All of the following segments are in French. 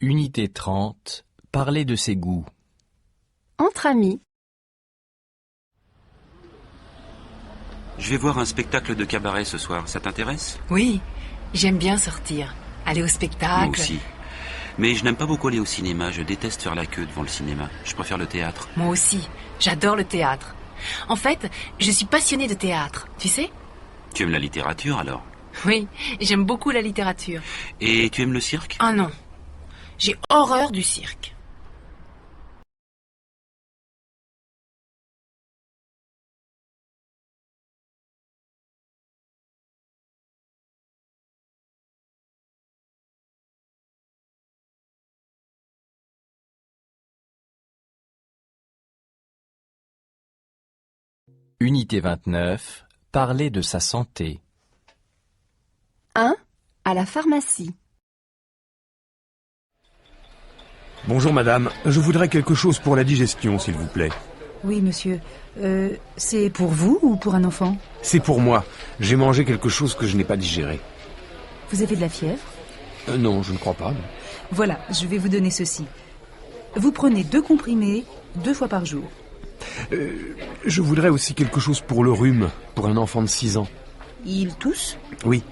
Unité 30. Parler de ses goûts. Entre amis. Je vais voir un spectacle de cabaret ce soir, ça t'intéresse? Oui, j'aime bien sortir, aller au spectacle. Moi aussi. Mais je n'aime pas beaucoup aller au cinéma, je déteste faire la queue devant le cinéma. Je préfère le théâtre. Moi aussi, j'adore le théâtre. En fait, je suis passionnée de théâtre, tu sais? Tu aimes la littérature alors? Oui, j'aime beaucoup la littérature. Et tu aimes le cirque? Ah non, j'ai horreur du cirque. Unité 29. Parler de sa santé. 1. À la pharmacie. Bonjour madame, je voudrais quelque chose pour la digestion, s'il vous plaît. Oui, monsieur. C'est pour vous ou pour un enfant? C'est pour moi. J'ai mangé quelque chose que je n'ai pas digéré. Vous avez de la fièvre? Non, je ne crois pas. Voilà, je vais vous donner ceci. Vous prenez 2 comprimés 2 fois par jour. Je voudrais aussi quelque chose pour le rhume, pour un enfant de 6 ans. Il tousse? Oui,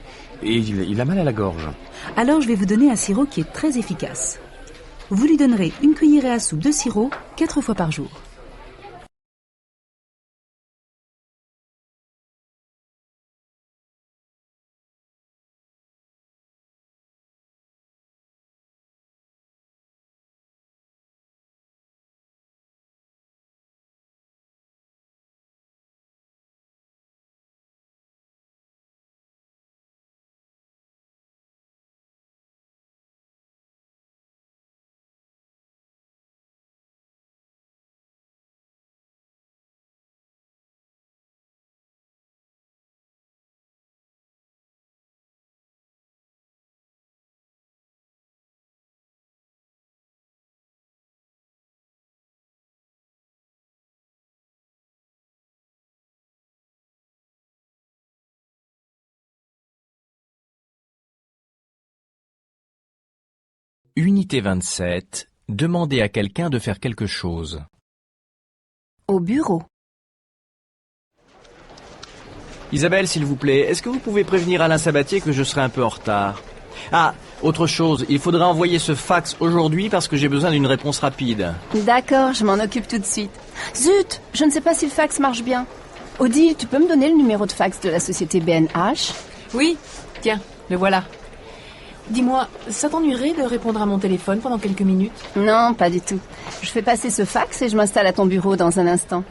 et il a mal à la gorge. Alors je vais vous donner un sirop qui est très efficace. Vous lui donnerez une cuillerée à soupe de sirop 4 fois par jour. Unité 27. Demander à quelqu'un de faire quelque chose. Au bureau. Isabelle, s'il vous plaît, est-ce que vous pouvez prévenir Alain Sabatier que je serai un peu en retard? Ah, autre chose, il faudra envoyer ce fax aujourd'hui parce que j'ai besoin d'une réponse rapide. D'accord, je m'en occupe tout de suite. Zut, je ne sais pas si le fax marche bien. Odile, tu peux me donner le numéro de fax de la société BNH? Oui, tiens, le voilà. Dis-moi, ça t'ennuierait de répondre à mon téléphone pendant quelques minutes? Non, pas du tout. Je fais passer ce fax et je m'installe à ton bureau dans un instant.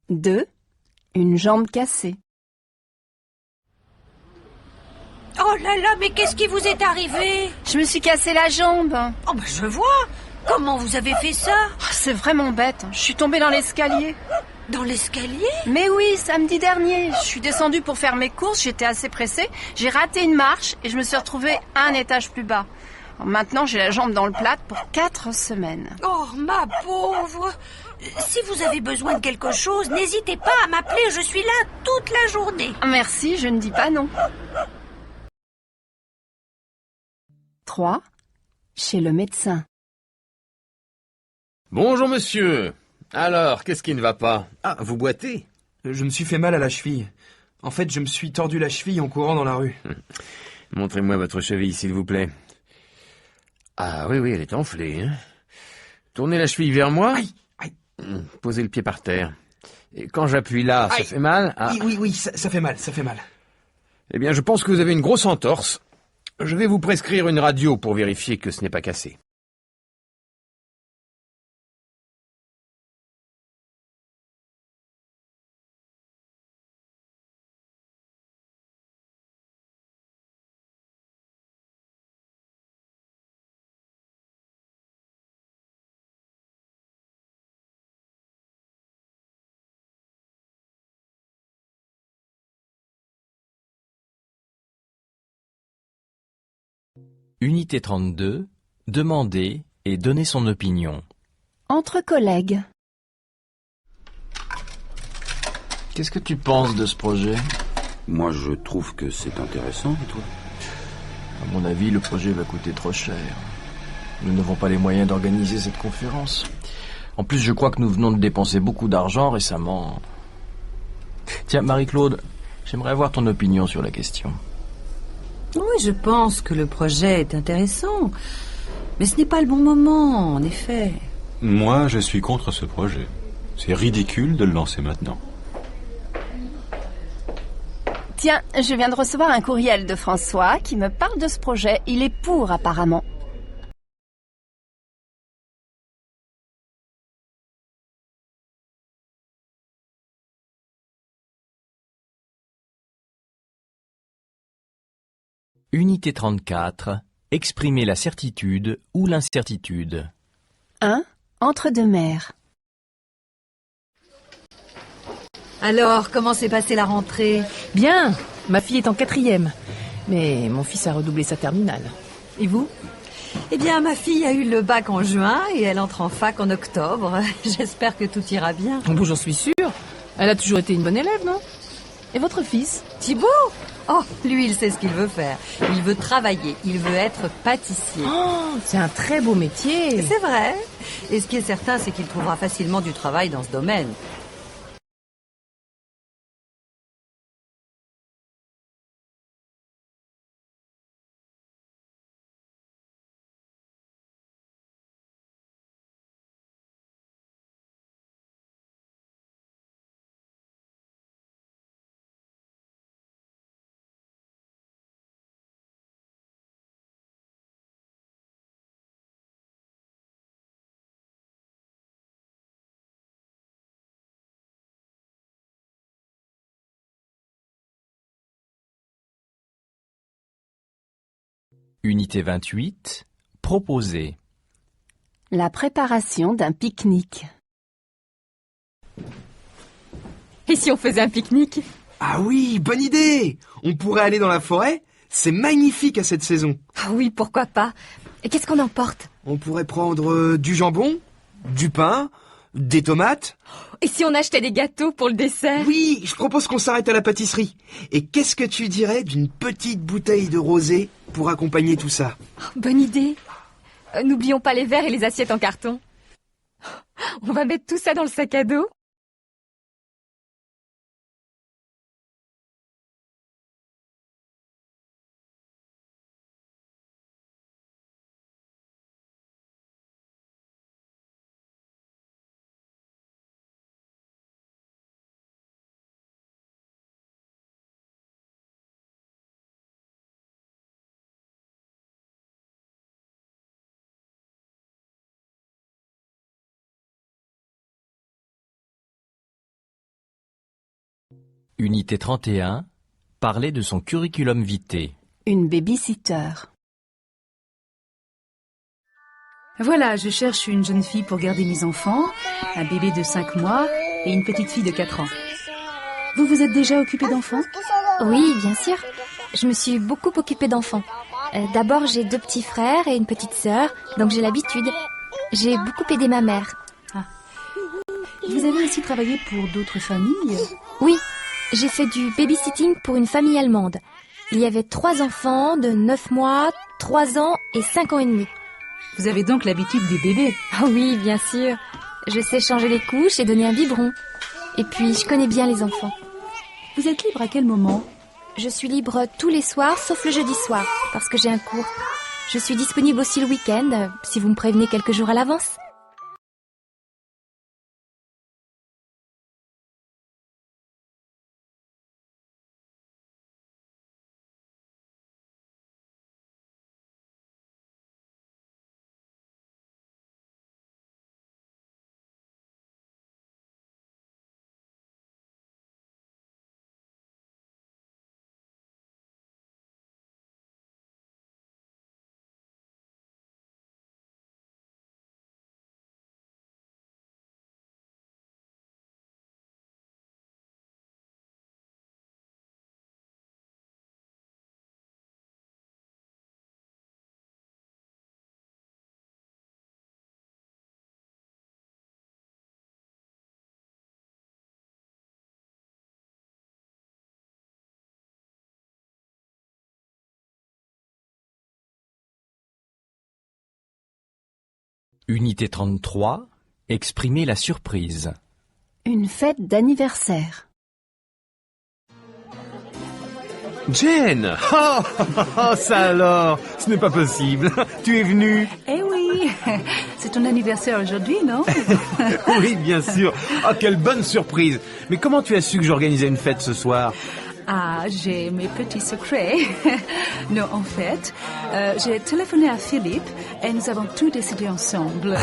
Deux. Une jambe cassée. Oh là là, mais qu'est-ce qui vous est arrivé? Je me suis cassé la jambe. Oh bah je vois. Comment vous avez fait ça? Oh, c'est vraiment bête. Je suis tombée dans l'escalier. Dans l'escalier? Mais oui, samedi dernier. Je suis descendue pour faire mes courses, j'étais assez pressée. J'ai raté une marche et je me suis retrouvée un étage plus bas. Alors maintenant, j'ai la jambe dans le plâtre pour 4 semaines. Oh ma pauvre. Si vous avez besoin de quelque chose, n'hésitez pas à m'appeler, je suis là toute la journée. Merci, je ne dis pas non. 3. Chez le médecin. Bonjour monsieur. Alors, qu'est-ce qui ne va pas? Ah, vous boitez? Je me suis fait mal à la cheville. En fait, je me suis tordu la cheville en courant dans la rue. Montrez-moi votre cheville, s'il vous plaît. Ah oui, elle est enflée. Hein. Tournez la cheville vers moi. Aïe, aïe. Posez le pied par terre. Et quand j'appuie là, ça Aïe. fait mal. Ah. Oui, ça fait mal, ça fait mal. Eh bien, je pense que vous avez une grosse entorse. Je vais vous prescrire une radio pour vérifier que ce n'est pas cassé. Unité 32. Demander et donner son opinion. Entre collègues. Qu'est-ce que tu penses de ce projet? Moi, je trouve que c'est intéressant, et toi? À mon avis, le projet va coûter trop cher. Nous n'avons pas les moyens d'organiser cette conférence. En plus, je crois que nous venons de dépenser beaucoup d'argent récemment. Tiens, Marie-Claude, j'aimerais avoir ton opinion sur la question. Oui, je pense que le projet est intéressant. Mais ce n'est pas le bon moment, en effet. Moi, je suis contre ce projet. C'est ridicule de le lancer maintenant. Tiens, je viens de recevoir un courriel de François qui me parle de ce projet. Il est pour, apparemment. Unité 34. Exprimer la certitude ou l'incertitude. 1. Entre deux mers. Alors, comment s'est passée la rentrée? Bien, ma fille est en 4e, mais mon fils a redoublé sa terminale. Et vous? Eh bien, ma fille a eu le bac en juin et elle entre en fac en octobre. J'espère que tout ira bien. Bon, j'en suis sûre. Elle a toujours été une bonne élève, non? Et votre fils? Thibaut? Oh, lui, il sait ce qu'il veut faire. Il veut travailler, il veut être pâtissier. Oh, c'est un très beau métier. C'est vrai. Et ce qui est certain, c'est qu'il trouvera facilement du travail dans ce domaine. Unité 28. Proposer. La préparation d'un pique-nique. Et si on faisait un pique-nique? Ah oui, bonne idée! On pourrait aller dans la forêt. C'est magnifique à cette saison. Ah oui, pourquoi pas? Et qu'est-ce qu'on emporte? On pourrait prendre du jambon, du pain, des tomates. Et si on achetait des gâteaux pour le dessert? Oui, je propose qu'on s'arrête à la pâtisserie. Et qu'est-ce que tu dirais d'une petite bouteille de rosé pour accompagner tout ça? Bonne idée. N'oublions pas les verres et les assiettes en carton. On va mettre tout ça dans le sac à dos. Unité 31. Parler de son curriculum vitae. Une baby-sitter. Voilà, je cherche une jeune fille pour garder mes enfants, un bébé de 5 mois et une petite fille de 4 ans. Vous vous êtes déjà occupé d'enfants? Oui, bien sûr. Je me suis beaucoup occupée d'enfants. D'abord, j'ai 2 petits frères et une petite sœur, donc j'ai l'habitude. J'ai beaucoup aidé ma mère. Ah. Vous avez aussi travaillé pour d'autres familles? Oui, j'ai fait du babysitting pour une famille allemande. Il y avait 3 enfants de 9 mois, 3 ans et 5 ans et demi. Vous avez donc l'habitude des bébés? Ah oui, bien sûr. Je sais changer les couches et donner un biberon. Et puis, je connais bien les enfants. Vous êtes libre à quel moment? Je suis libre tous les soirs, sauf le jeudi soir, parce que j'ai un cours. Je suis disponible aussi le week-end, si vous me prévenez quelques jours à l'avance. Unité 33. Exprimer la surprise. Une fête d'anniversaire. Jane! Oh, ça alors! Ce n'est pas possible. Tu es venue? Eh oui, c'est ton anniversaire aujourd'hui, non? Oui, bien sûr. Oh, quelle bonne surprise. Mais comment tu as su que j'organisais une fête ce soir? Ah, j'ai mes petits secrets. Non, en fait, j'ai téléphoné à Philippe et nous avons tout décidé ensemble.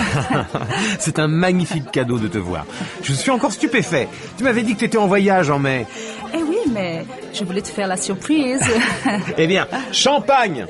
C'est un magnifique cadeau de te voir. Je suis encore stupéfait. Tu m'avais dit que tu étais en voyage en mai. Eh oui, mais je voulais te faire la surprise. Eh bien, champagne!